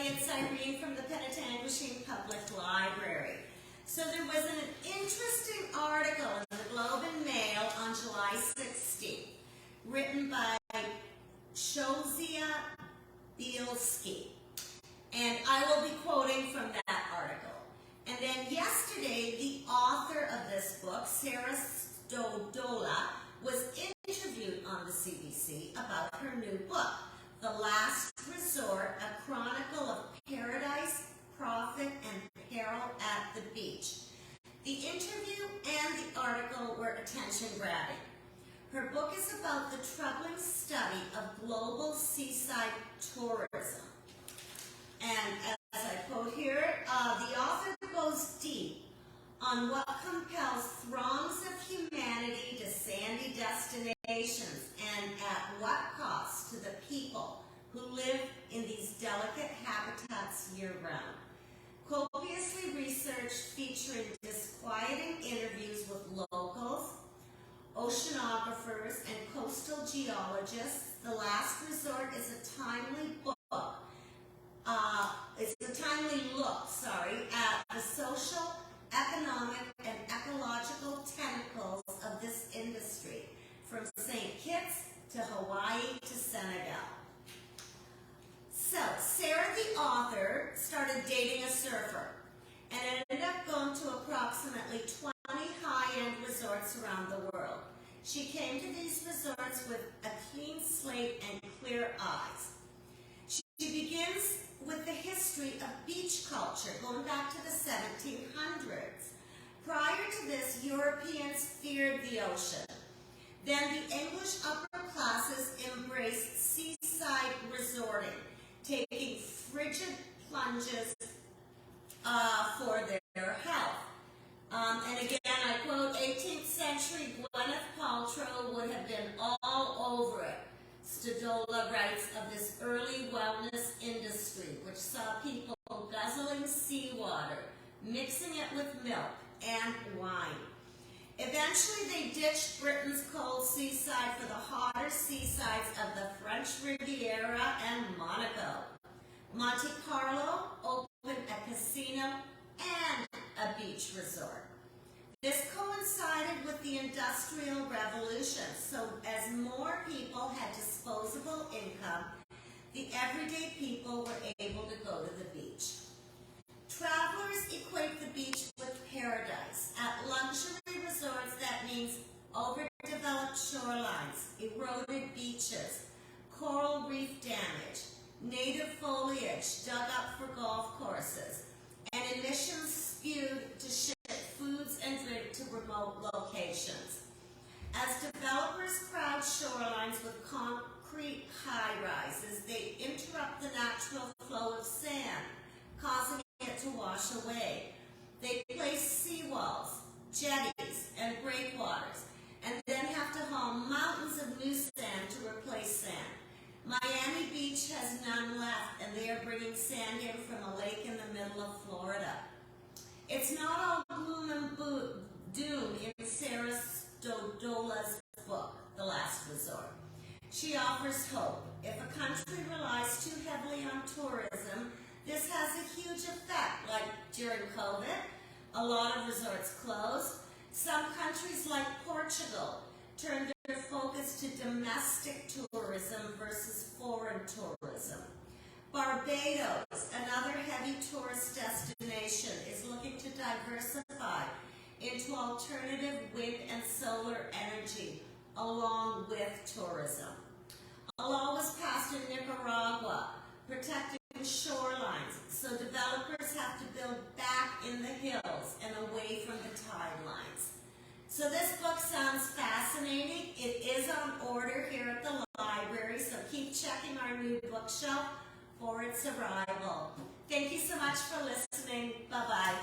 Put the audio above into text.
it's Irene from the Penetanguishene Public Library. So there was an interesting article in the Globe and Mail on July 16th, written by Shozia Bielski. And I will be quoting from that article. And then yesterday, the author of this book, Sarah Stodola, was interviewed on the CBC about her new book, The Last Resort, a chronicle of paradise, profit, and peril at the beach. The interview and the article were attention-grabbing. Her book is about the troubling study of global seaside tourism. And as I quote here, the author goes deep on what compels throngs of humanity to sandy destinations and at what cost to the people who live in these delicate habitats year-round. Copiously researched featuring disquieting interviews with locals, oceanographers, and coastal geologists, The Last Resort is a timely book. It's a timely look, at the social, economic, and ecological tentacles of this industry, from St. Kitts to Hawaii to Senegal. So, Sarah, the author, started dating a surfer and ended up going to approximately 20 high-end resorts around the world. She came to these resorts with a clean slate and clear eyes. She begins with the history of beach culture, going back to the 1700s. Prior to this, Europeans feared the ocean. Then the English upper classes embraced seaside resorting, taking frigid plunges for their health. And again, I quote, 18th century Gwyneth Paltrow would have been all over it. Stodola writes of this early wellness industry, which saw people guzzling seawater, mixing it with milk and wine. Eventually, they ditched Britain's cold seaside for the hotter seasides of the French Riviera and Monaco. Monte Carlo opened a casino and a beach resort. This coincided with the Industrial Revolution, so as more people had disposable income, the everyday people were able to go to the beach. Travelers equate the beach with paradise. At luxury resorts, that means overdeveloped shorelines, eroded beaches, coral reef damage, native foliage dug up for golf courses, and emissions spewed to ship foods and drink to remote locations. As developers crowd shorelines with concrete high-rises, they interrupt the natural flow of sand, causing it to wash away. They place seawalls, jetties, and breakwaters, and then have to haul mountains of new sand to replace sand. Miami Beach has none left, and they are bringing sand in from a lake in the middle of Florida. It's not all gloom and doom in Sarah Stodola's book, The Last Resort. She offers hope. If a country relies too heavily on tourism, this has a huge effect, like during COVID, a lot of resorts closed. Some countries like Portugal turned their focus to domestic tourism versus foreign tourism. Barbados, another heavy tourist destination, is looking to diversify into alternative wind and solar energy along with tourism. A law was passed in Nicaragua protecting shorelines, so developers have to build back in the hills and away from the tide lines. So this book sounds fascinating. It is on order here at the library, so keep checking our new bookshelf for its arrival. Thank you so much for listening. Bye-bye.